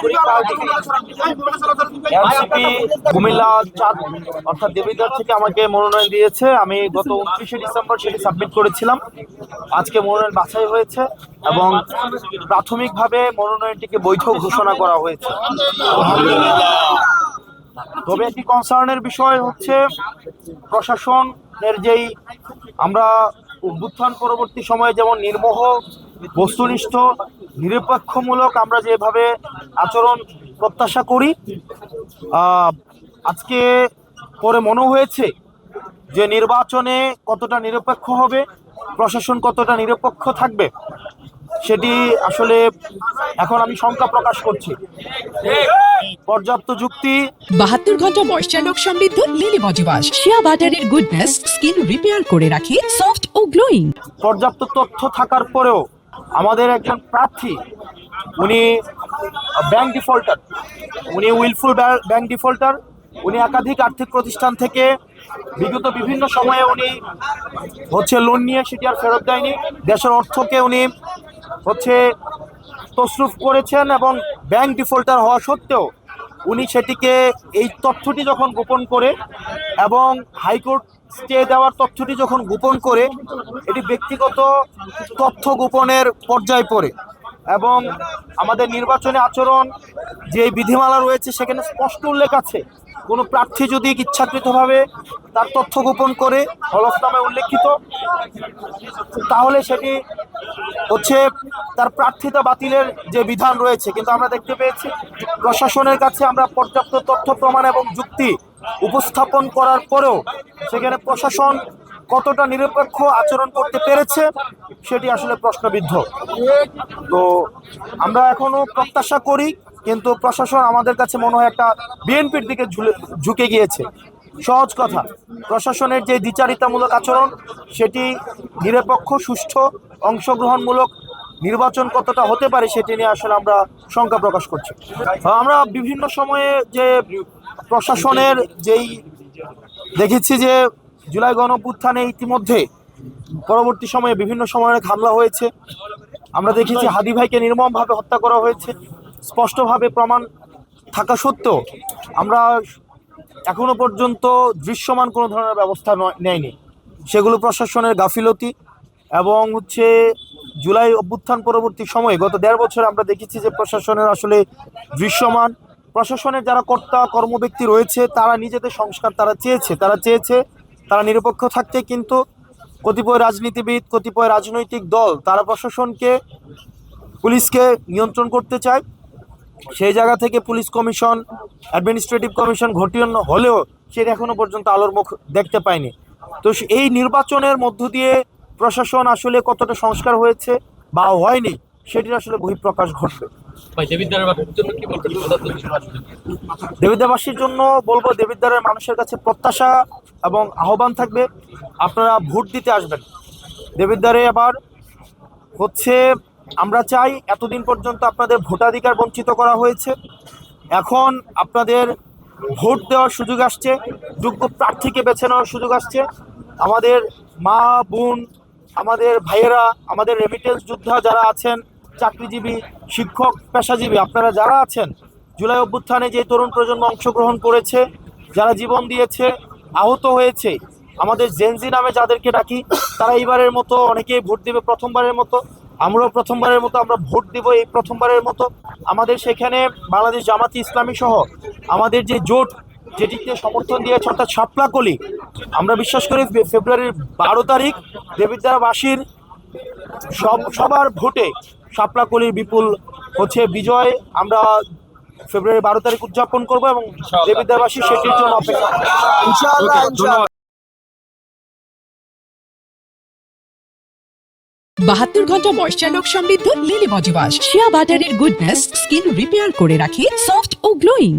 নাগরিক party NCP Comilla 4 অর্থাৎ দেবিদ্বার থেকে আমাকে মনোনয়ন দিয়েছে। আমি গত 29শে ডিসেম্বর সেটি সাবমিট করেছিলাম। আজকে মনোনয়ন বাছাই হয়েছে এবং প্রাথমিকভাবে মনোনয়নটিকে বৈধ ঘোষণা করা হয়েছে। তবে একটি কনসার্নের বিষয় হচ্ছে প্রশাসনের যেই আমরা অভ্যুত্থান পরবর্তী সময়ে যেমন নির্মোহ, বস্তুনিষ্ঠ, নিরপেক্ষমূলক আমরা যেভাবে আচরণ প্রত্যাশা করি, আজকে পরে মনে হয়েছে যে নির্বাচনে কতটা নিরপেক্ষ হবে, প্রশাসন কতটা নিরপেক্ষ থাকবে, সেটি আসলে এখন আমি শঙ্কা প্রকাশ করছি। পর্যাপ্ত যুক্তি 72 ঘন্টা ময়েশ্চার লক সমৃদ্ধ লিলি বডি ওয়াশ শিয়া বাটারের গুডনেস স্কিন রিপেয়ার করে রাখে সফট ও গ্লোয়িং। পর্যাপ্ত তথ্য থাকার পরেও আমাদের একজন প্রার্থী উনি ব্যাংক ডিফল্টার, উনি উইলফুল ব্যাংক ডিফল্টার, উনি একাধিক আর্থিক প্রতিষ্ঠান থেকে বিগত বিভিন্ন সময়ে উনি লোন নিয়ে সেটি আর ফেরত দেয়নি। দেশের অর্থকে উনি তছরুফ করেছেন এবং ব্যাংক ডিফল্টার হওয়া সত্ত্বেও উনি সেটিকে এই তথ্যটি যখন গোপন করে এবং হাইকোর্ট স্টে দেওয়ার তথ্যটি যখন গোপন করে, এটি ব্যক্তিগত তথ্য গোপনের পর্যায়ে পড়ে এবং আমাদের নির্বাচনী আচরণ যে বিধিমালা রয়েছে সেখানে স্পষ্ট উল্লেখ আছে কোনো প্রার্থী যদি ইচ্ছাকৃতভাবে তার তথ্য গোপন করে হলফনামায় উল্লেখিত, তাহলে সেটি তার প্রার্থিতা বাতিলের যে বিধান রয়েছে। কিন্তু আমরা দেখতে পেয়েছি প্রশাসনের কাছে আমরা পর্যাপ্ত তথ্য প্রমাণ এবং যুক্তি উপস্থাপন করার পরেও সেখানে প্রশাসন কতটা নিরপেক্ষ আচরণ করতে পেরেছে সেটি আসলে প্রশ্নবিদ্ধ। তো আমরা এখনো প্রত্যাশা করি, কিন্তু প্রশাসন আমাদের কাছে মনে হয় একটা বিএনপির দিকে ঝুঁকে গিয়েছে। সহজ কথা, প্রশাসনের যে দ্বিচারিতামূলক আচরণ সেটি নিরপেক্ষ, সুষ্ঠু, অংশগ্রহণমূলক নির্বাচন কতটা হতে পারে সেটি নিয়ে আসলে আমরা শঙ্কা প্রকাশ করছি। আমরা বিভিন্ন সময়ে যে প্রশাসনের যেই দেখেছি যে জুলাই গণঅভ্যুত্থানে ইতিমধ্যে পরবর্তী সময়ে বিভিন্ন সময়ে হামলা হয়েছে। আমরা দেখেছি হাদি ভাইকে নির্মমভাবে হত্যা করা হয়েছে। স্পষ্টভাবে প্রমাণ থাকা সত্ত্বেও আমরা এখনো পর্যন্ত দৃশ্যমান কোনো ধরনের ব্যবস্থা নেয়নি। সেগুলো প্রশাসনের গাফিলতি এবং জুলাই অভ্যুত্থান পরবর্তী সময়ে গত 1.5 বছর আমরা দেখেছি যে প্রশাসনের আসলে দৃশ্যমান, প্রশাসনের যারা কর্তা কর্মব্যক্তি রয়েছে তারা নিজেদের সংস্কার চেয়েছে তারা নিরপেক্ষ থাকতে, কিন্তু কতিপয় রাজনীতিবিদ, কতিপয় রাজনৈতিক দল তারা প্রশাসনকে, পুলিশকে নিয়ন্ত্রণ করতে চায়। সেই জায়গা থেকে পুলিশ কমিশন, অ্যাডমিনিস্ট্রেটিভ কমিশন গঠন হলেও সেটা এখনো পর্যন্ত আলোর মুখ দেখতে পায়নি। তো এই নির্বাচনের মধ্য দিয়ে প্রশাসন আসলে কতটা সংস্কার হয়েছে বা হয়নি সেটির আসলে বহিঃপ্রকাশ ঘটবে। দেবিদ্বারবাসীর জন্য বলবো, দেবিদ্বারের মানুষের কাছে প্রত্যাশা এবং আহ্বান থাকবে, আপনারা ভোট দিতে আসবেন। দেবিদ্বারে আবার আমরা চাই, এতদিন পর্যন্ত আপনাদের ভোটাধিকার বঞ্চিত করা হয়েছে, এখন আপনাদের ভোট দেওয়ার সুযোগ আসছে, যোগ্য প্রার্থীকে বেছে নেওয়ার সুযোগ আসছে। আমাদের মা বোন, আমাদের ভাইয়েরা, আমাদের রেমিটেন্স যোদ্ধা যারা আছেন, চাকরিজীবী, শিক্ষক, পেশাজীবী, আপনারা যারা আছেন, জুলাই অভ্যুত্থানে যে তরুণ প্রজন্ম অংশগ্রহণ করেছে, যারা জীবন দিয়েছে, আহত হয়েছে, আমাদের জেনজি নামে যাদেরকে ডাকি, তারা এইবারের মতো অনেকেই ভোট দেবে প্রথমবারের মতো। আমরাও প্রথমবারের মতো আমরা ভোট দিব। এই প্রথমবারের মতো আমাদের সেখানে বাংলাদেশ জামাতি ইসলামী সহ আমাদের যে জোট যেটিকে সমর্থন দিয়েছে অর্থাৎ শাপলা কলি, আমরা বিশ্বাস করি ফেব্রুয়ারির 12 তারিখ দেবিদ্বারবাসীর সবার ভোটে শাপলা কলির বিপুল বিজয় আমরা ফেব্রুয়ারি 12 তারিখ উদযাপন করব এবং দেবিদ্বারবাসী সেটির জন্য অপেক্ষা করবে। 72 ঘন্টা ময়েশ্চার লক সমৃদ্ধ লিলি বডি ওয়াশ শিয়া বাটারের গুডনেস স্কিন রিপেয়ার করে রাখে সফট ও গ্লোয়িং।